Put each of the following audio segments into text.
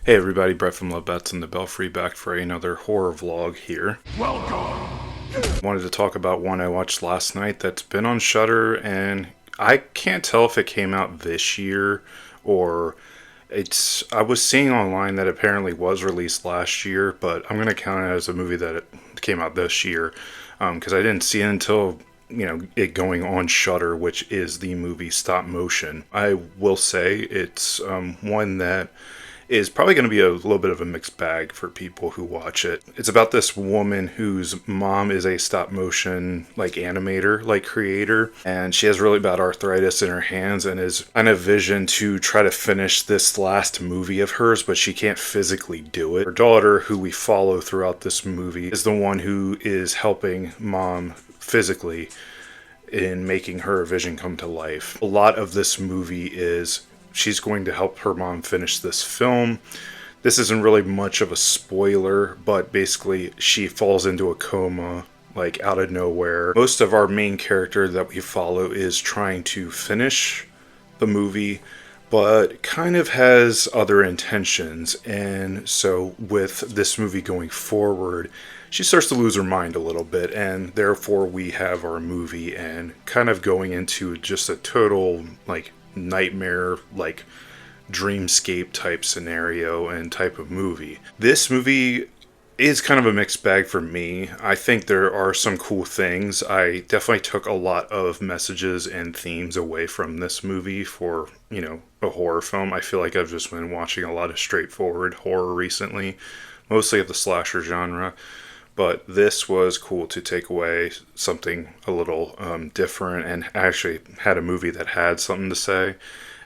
Hey everybody, Brett from Love Bets and the Belfry back for another horror vlog here. Welcome! Wanted to talk about one I watched last night that's been on Shudder, and I can't tell if it came out this year or I was seeing online that apparently was released last year, but I'm going to count it as a movie that it came out this year because I didn't see it until it going on Shudder, which is the movie Stop Motion. I will say it's one that is probably going to be a little bit of a mixed bag for people who watch it. It's about this woman whose mom is a stop motion animator creator, and she has really bad arthritis in her hands and is on a vision to try to finish this last movie of hers, but she can't physically do it. Her daughter, who we follow throughout this movie, is the one who is helping mom physically in making her vision come to life. A lot of this movie is she's going to help her mom finish this film. This isn't really much of a spoiler, but basically she falls into a coma out of nowhere. Most of our main character that we follow is trying to finish the movie, but kind of has other intentions. And so with this movie going forward, she starts to lose her mind a little bit, and therefore we have our movie and kind of going into just a total nightmare dreamscape type scenario and type of movie. This movie is kind of a mixed bag for me. I think there are some cool things. I definitely took a lot of messages and themes away from this movie for, a horror film. I feel like I've just been watching a lot of straightforward horror recently, mostly of the slasher genre. But this was cool to take away something a little different, and actually had a movie that had something to say.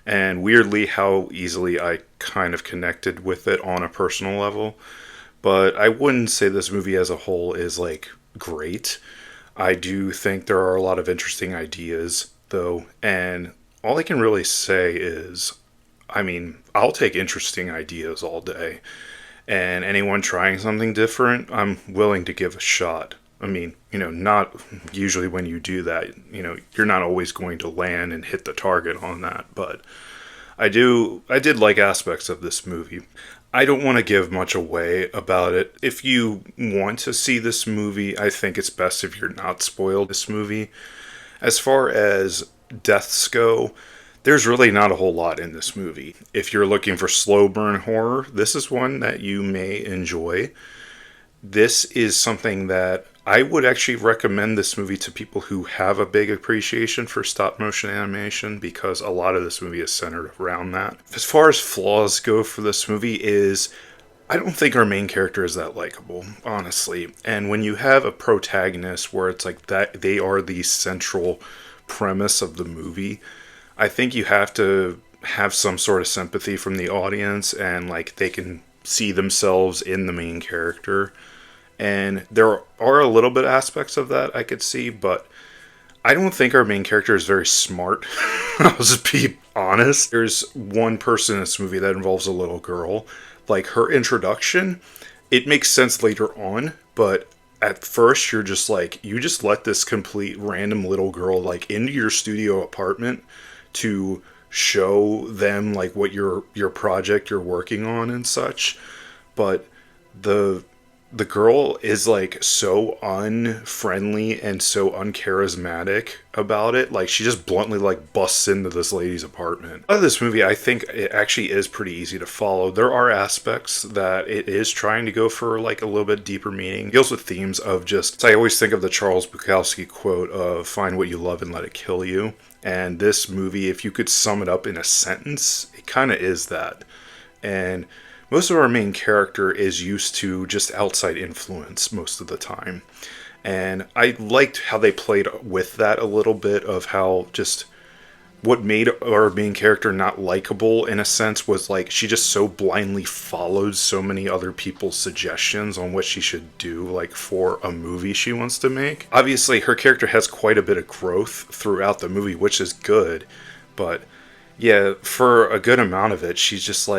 And weirdly, how easily I kind of connected with it on a personal level. But I wouldn't say this movie as a whole is great. I do think there are a lot of interesting ideas, though. And all I can really say is, I'll take interesting ideas all day. And anyone trying something different, I'm willing to give a shot. Not usually when you do that, you're not always going to land and hit the target on that. But I did like aspects of this movie. I don't want to give much away about it. If you want to see this movie, I think it's best if you're not spoiled this movie. As far as deaths go, there's really not a whole lot in this movie. If you're looking for slow burn horror, this is one that you may enjoy. This is something that I would actually recommend this movie to people who have a big appreciation for stop motion animation, because a lot of this movie is centered around that. As far as flaws go for this movie I don't think our main character is that likable, honestly. And when you have a protagonist where it's that they are the central premise of the movie, I think you have to have some sort of sympathy from the audience, and they can see themselves in the main character. And there are a little bit aspects of that I could see, but I don't think our main character is very smart. I'll just be honest. There's one person in this movie that involves a little girl. Her introduction, it makes sense later on, but at first you're just you just let this complete random little girl into your studio apartment to show them what your project you're working on and such. But the girl is so unfriendly and so uncharismatic about it. She just bluntly busts into this lady's apartment. Out of this movie, I think it actually is pretty easy to follow. There are aspects that it is trying to go for a little bit deeper meaning. It deals with themes of just, I always think of the Charles Bukowski quote of "find what you love and let it kill you." And this movie, if you could sum it up in a sentence, it kind of is that. And most of our main character is used to just outside influence most of the time. And I liked how they played with that a little bit, of how just what made our main character not likable in a sense was she just so blindly followed so many other people's suggestions on what she should do for a movie she wants to make. Obviously her character has quite a bit of growth throughout the movie, which is good, but yeah, for a good amount of it she's just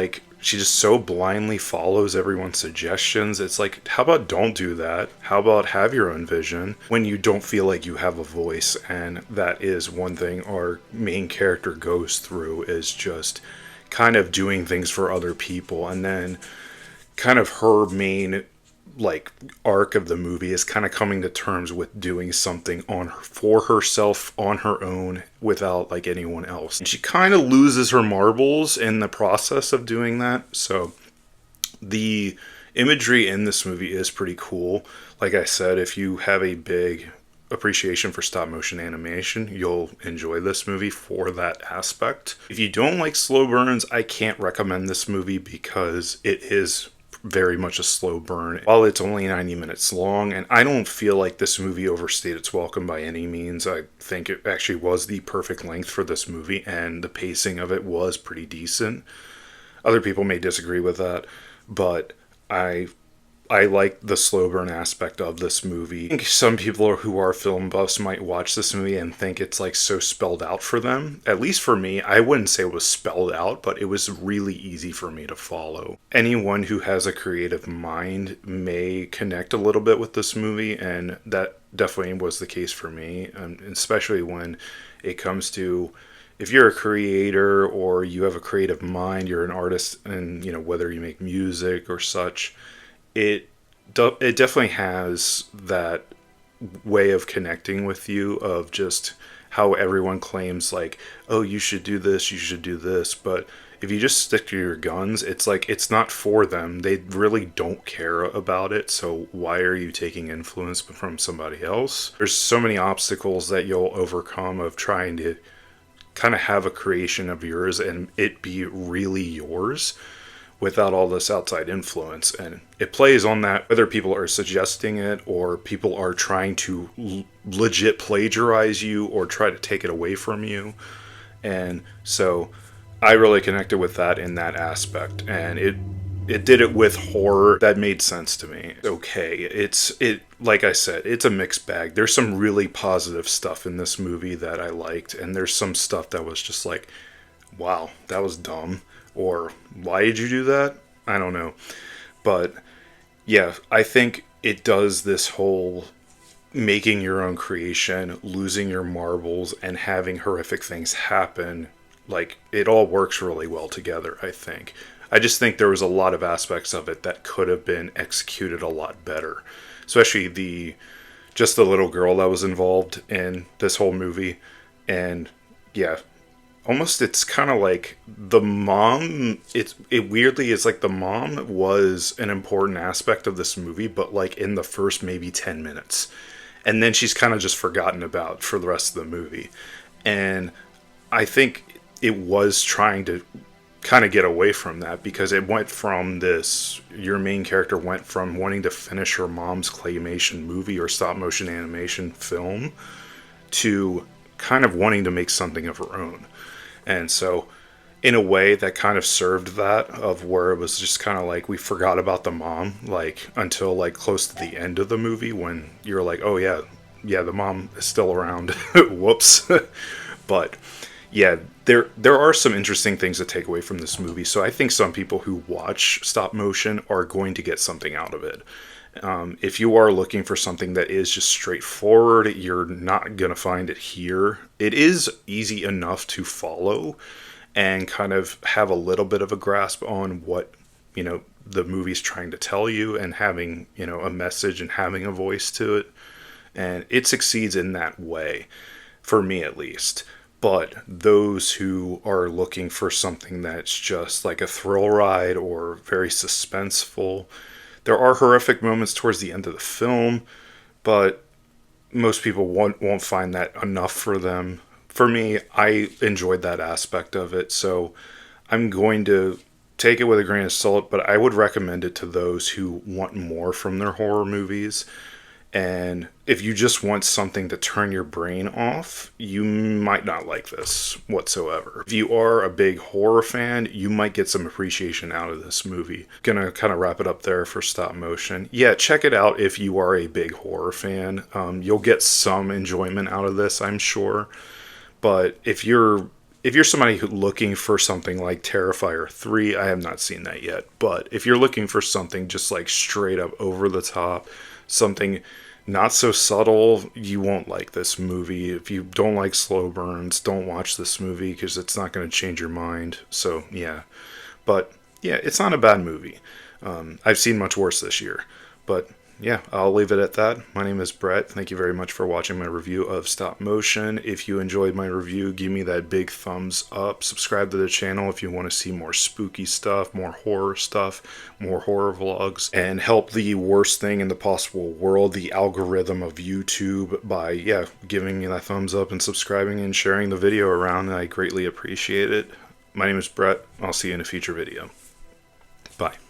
she just so blindly follows everyone's suggestions. It's how about don't do that? How about have your own vision when you don't feel like you have a voice? And that is one thing our main character goes through, is just kind of doing things for other people, and then kind of her main like arc of the movie is kind of coming to terms with doing something on her, for herself on her own without like anyone else. And she kind of loses her marbles in the process of doing that. So the imagery in this movie is pretty cool. Like I said, if you have a big appreciation for stop motion animation, you'll enjoy this movie for that aspect. If you don't like slow burns, I can't recommend this movie because it is very much a slow burn. While it's only 90 minutes long, and I don't feel like this movie overstayed its welcome by any means. I think it actually was the perfect length for this movie, and the pacing of it was pretty decent. Other people may disagree with that, but I like the slow burn aspect of this movie. I think some people who are film buffs might watch this movie and think it's like so spelled out for them. At least for me, I wouldn't say it was spelled out, but it was really easy for me to follow. Anyone who has a creative mind may connect a little bit with this movie, and that definitely was the case for me, especially when it comes to if you're a creator or you have a creative mind, you're an artist, and whether you make music or such, it definitely has that way of connecting with you, of just how everyone claims like, oh, you should do this, you should do this, but if you just stick to your guns, it's like it's not for them. They really don't care about it, so why are you taking influence from somebody else? There's so many obstacles that you'll overcome of trying to kind of have a creation of yours and it be really yours without all this outside influence. And it plays on that, whether people are suggesting it or people are trying to legit plagiarize you or try to take it away from you. And so I really connected with that in that aspect, and it did it with horror that made sense to me. Okay, it like I said, it's a mixed bag. There's some really positive stuff in this movie that I liked, and there's some stuff that was just like, wow, that was dumb. Or, why did you do that? I don't know. But, yeah, I think it does this whole making your own creation, losing your marbles, and having horrific things happen. Like, it all works really well together, I think. I just think there was a lot of aspects of it that could have been executed a lot better. Especially just the little girl that was involved in this whole movie. And, yeah, almost it's kind of like the mom, it weirdly is like the mom was an important aspect of this movie, but like in the first maybe 10 minutes. And then she's kind of just forgotten about for the rest of the movie. And I think it was trying to kind of get away from that, because it went from this, your main character went from wanting to finish her mom's claymation movie or stop motion animation film to kind of wanting to make something of her own. And so in a way that kind of served that, of where it was just kind of like we forgot about the mom, like until like close to the end of the movie when you're like, oh yeah, the mom is still around. Whoops. But yeah, there are some interesting things to take away from this movie. So I think some people who watch stop motion are going to get something out of it. If you are looking for something that is just straightforward, you're not going to find it here. It is easy enough to follow and kind of have a little bit of a grasp on what, the movie's trying to tell you, and having, a message and having a voice to it. And it succeeds in that way, for me at least. But those who are looking for something that's just like a thrill ride or very suspenseful, there are horrific moments towards the end of the film, but most people won't find that enough for them. For me, I enjoyed that aspect of it, so I'm going to take it with a grain of salt, but I would recommend it to those who want more from their horror movies. And if you just want something to turn your brain off, you might not like this whatsoever. If you are a big horror fan, you might get some appreciation out of this movie. Gonna kind of wrap it up there for stop motion. Yeah, check it out if you are a big horror fan. You'll get some enjoyment out of this, I'm sure. But if you're somebody looking for something like Terrifier 3, I have not seen that yet. But if you're looking for something just like straight up over the top, something Not so subtle, you won't like this movie. If you don't like slow burns, don't watch this movie because it's not going to change your mind. So, yeah. But, yeah, it's not a bad movie. I've seen much worse this year. But, yeah, I'll leave it at that. My name is Brett. Thank you very much for watching my review of Stop Motion. If you enjoyed my review, give me that big thumbs up. Subscribe to the channel if you want to see more spooky stuff, more horror stuff, more horror vlogs, and help the worst thing in the possible world, the algorithm of YouTube, by, yeah, giving me that thumbs up and subscribing and sharing the video around. I greatly appreciate it. My name is Brett. I'll see you in a future video. Bye.